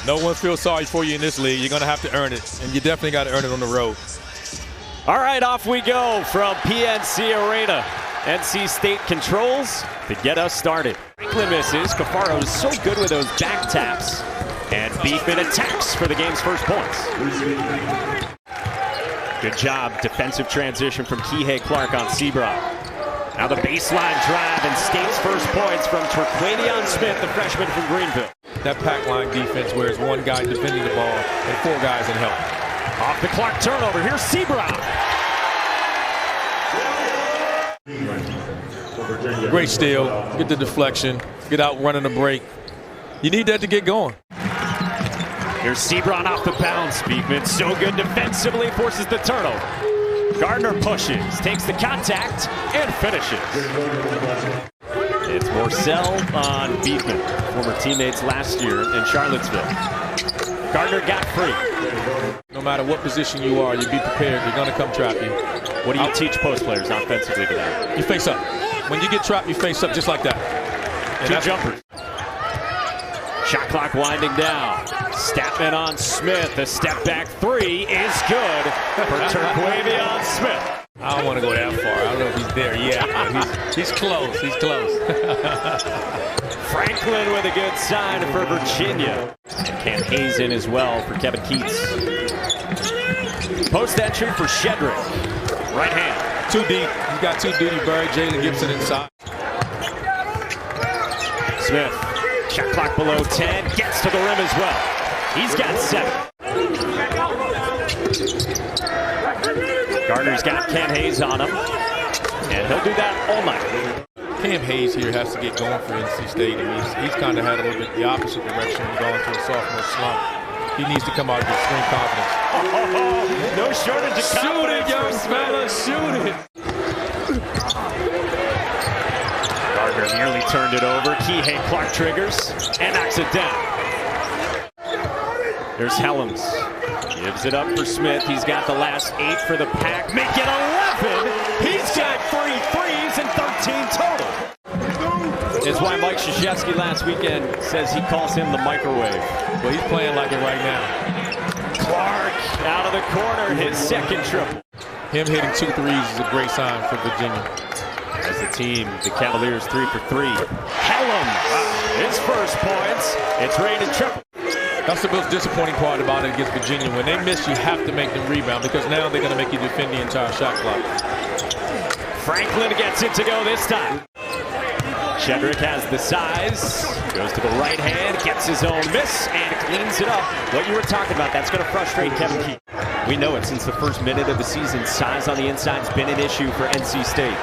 No one feels sorry for you in this league. You're going to have to earn it, and you definitely got to earn it on the road. All right, off we go from PNC Arena. NC State controls to get us started. Franklin misses. Cafaro's so good with those back taps. And Beekman attacks for the game's first points. Good job. Defensive transition from Kihei Clark on Seabron. Now the baseline drive and State's first points from Terquavion Smith, the freshman from Greenville. That pack line defense where it's one guy defending the ball and four guys in help. Off the Clark turnover. Here's Seabron. Great steal. Get the deflection. Get out running the break. You need that to get going. Here's Seabron off the bounce. Beekman so good defensively, forces the turnover. Gardner pushes, takes the contact, and finishes. It's Morcell on Beekman, former teammates last year in Charlottesville. Gardner got free. No matter what position you are, you be prepared. They're going to come trap you. What do you teach post players offensively to that? You face up. When you get trapped, you face up just like that. And two jumpers. Shot clock winding down. Statman on Smith. The step back three is good for Terquavion Smith. I don't want to go that far. I don't know if he's there yet. He's close. He's close. Franklin with a good sign for Virginia. And Cam Hayes in as well for Kevin Keats. Post entry for Shedrick. Right hand. Too deep. He's got too deep. Buried Jalen Gibson inside. Smith. Shot clock below 10. Gets to the rim as well. He's got 7. Gardner's got Cam Hayes on him. And he'll do that all night. Cam Hayes here has to get going for NC State. I mean, he's kind of had a little bit the opposite direction and going to a sophomore slump. He needs to come out with extreme confidence. No shortage of confidence. Shoot it, young fella. Shoot it. Gardner nearly turned it over. Kihei Clark triggers and knocks it down. There's Hellems. Gives it up for Smith. He's got the last 8 for the pack. Make it 11. He's got 3 threes and 13 total. It's why Mike Krzyzewski last weekend says he calls him the microwave. Well, he's playing like it right now. Clark out of the corner, his second triple. Him hitting 2 threes is a great sign for Virginia. As the team, the Cavaliers 3 for 3. Hellems, his first points. It's rated triple. That's the most disappointing part about it against Virginia. When they miss, you have to make them rebound because now they're going to make you defend the entire shot clock. Franklin gets it to go this time. Shedrick has the size, goes to the right hand, gets his own miss, and cleans it up. What you were talking about, that's going to frustrate Kevin Keats. We know it since the first minute of the season. Size on the inside has been an issue for NC State.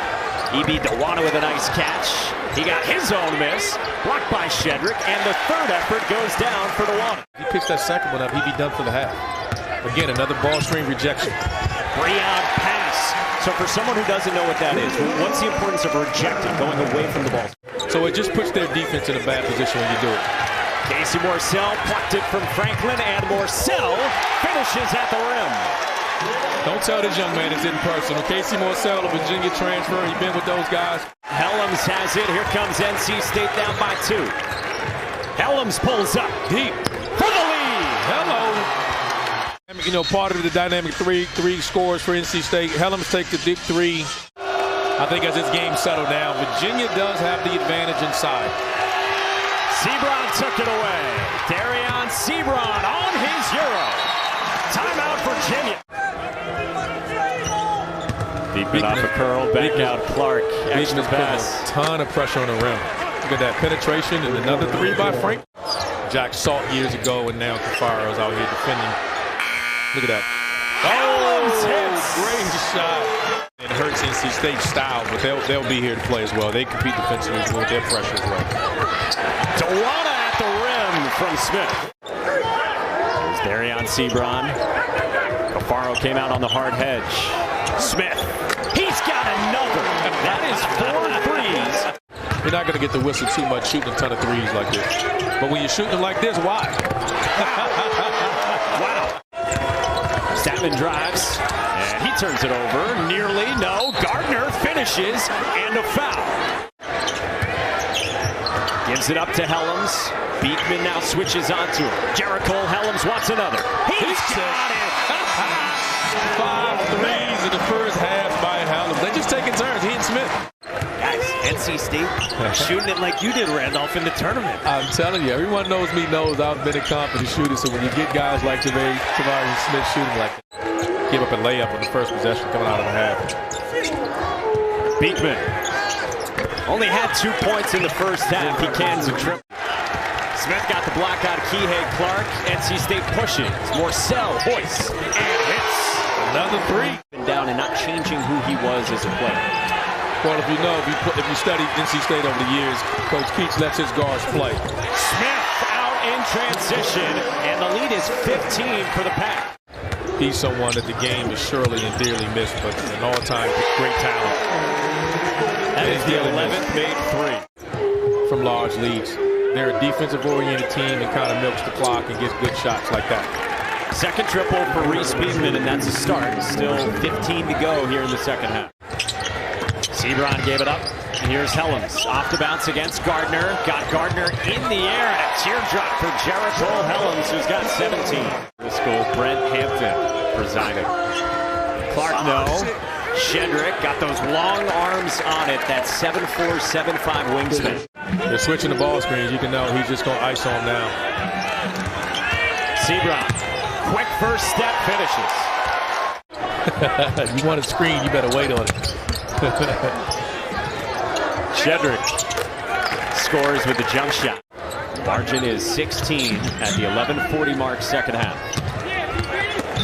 E.B. Dewana with a nice catch. He got his own miss, blocked by Shedrick, and the third effort goes down for Dewana. He picks that second one up, he'd be done for the half. Again, another ball screen rejection. 3-out pass. So for someone who doesn't know what that is, what's the importance of rejecting, going away from the ball? So it just puts their defense in a bad position when you do it. Casey Morcell plucked it from Franklin, and Morcell finishes at the rim. Don't tell this young man it's in personal. Casey Morcell, a Virginia transfer. He's been with those guys. Hellems has it. Here comes NC State down by 2. Hellems pulls up deep for the lead. Hello. You know, part of the dynamic three scores for NC State. Hellems takes the deep 3. I think as this game settled down, Virginia does have the advantage inside. Seabron took it away. Dereon Seabron on his Euro. Timeout, Virginia. Beekman off a curl, back out Clark. Extra pass. A ton of pressure on the rim. Look at that penetration and another 3 by Frank. Jack Salt years ago, and now Cafaro's out here defending. Look at that. Oh, great shot. It hurts NC State style, but they'll be here to play as well. They compete defensively with their pressure as well. Dewana at the rim from Smith. There's Dereon Seabron. Cafaro came out on the hard hedge. Smith, he's got another. That is 4 threes. You're not going to get the whistle too much shooting a ton of threes like this. But when you're shooting like this, why? Wow. Statman drives, and he turns it over. Nearly, no. Gardner finishes, and a foul. Gives it up to Hellems. Beekman now switches onto him. Jericole Hellems wants another. He's got it! 5 threes in the first half by Hellems. They're just taking turns, he and Smith. Guys, NC State shooting it like you did, Randolph, in the tournament. I'm telling you, everyone knows me knows I've been a confident shooter, so when you get guys like Terquavion Smith shooting like that, give up a layup on the first possession coming out of the half. Beekman only had 2 points in the first half. He cans a trip. Smith got the block out of Kihei Clark. NC State pushes. Morcell hoists and hits. Another 3. Been down and not changing who he was as a player. Well, if you know, if you studied NC State over the years, Coach Keats lets his guards play. Smith out in transition, and the lead is 15 for the Pack. He's someone that the game is surely and dearly missed, but an all-time great talent. That is the 11th made 3. From large leads. They're a defensive-oriented team and kind of milks the clock and gets good shots like that. Second triple for Reese Beekman, and that's a start. Still 15 to go here in the second half. Seabron gave it up. And here's Hellems off the bounce against Gardner. Got Gardner in the air, and a teardrop for Jericole Hellems, who's got 17. This goal, Brent Hampton presiding. Clark, no. Shedrick got those long arms on it. That 7'4", 7'5" wingspan. They're switching the ball screens. You can know he's just going to ice on now. Seabron, quick first step, finishes. You want a screen, you better wait on it. Shedrick scores with the jump shot. Margin is 16 at the 11:40 mark, second half.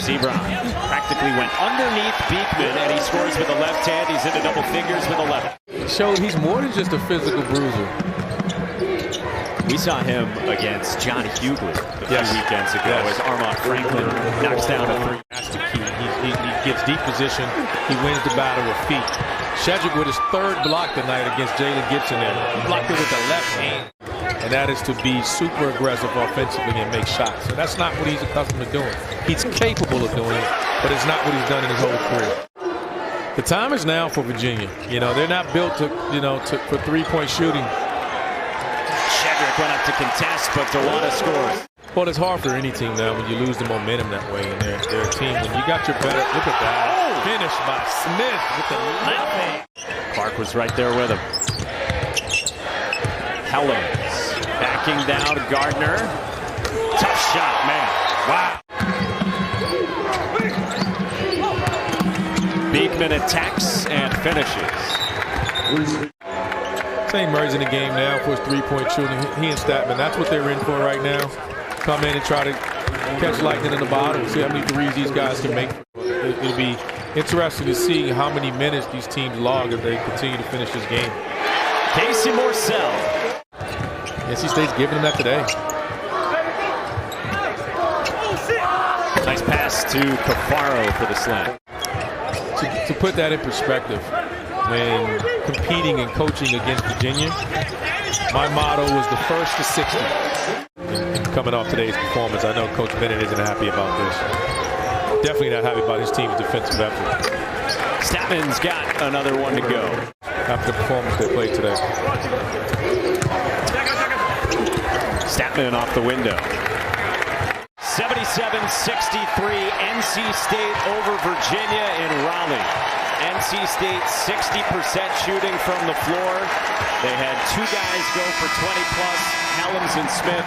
Seabron practically went underneath Beekman, and he scores with the left hand. He's into double figures with 11. It showed he's more than just a physical bruiser. We saw him against John Hughley a few weekends ago as Armaan Franklin knocks down a 3. That's the key. He gets deep position. He wins the battle with feet. Shedrick with his 3rd block tonight against Jalen Gibson there. He blocked it with the left hand. And that is to be super aggressive offensively and make shots. So that's not what he's accustomed to doing. He's capable of doing it, but it's not what he's done in his whole career. The time is now for Virginia. You know, they're not built to, for 3-point shooting. Shedrick went up to contest, but DeWanda scores. Well, it's hard for any team now when you lose the momentum that way. And they're a team when you got your better. Look at that. Finish by Smith with the left hand. Clark was right there with him. Hellems backing down Gardner. Tough shot, man. Wow. Beekman attacks and finishes. St. Murray's in the game now for his 3-point shooting. He and Statman, that's what they're in for right now. Come in and try to catch lightning in the bottle. See how many threes these guys can make. It'll be interesting to see how many minutes these teams log if they continue to finish this game. Casey Morcell. NC State's giving them that today. Nice pass to Cafaro for the slam. To put that in perspective, when competing and coaching against Virginia, my motto was the first to 60. And coming off today's performance, I know Coach Bennett isn't happy about this. Definitely not happy about his team's defensive effort. Statman's got another one to go. After the performance they played today. Statman off the window. 77-63, NC State over Virginia in Raleigh. NC State 60% shooting from the floor. They had 2 guys go for 20+, Hellems and Smith.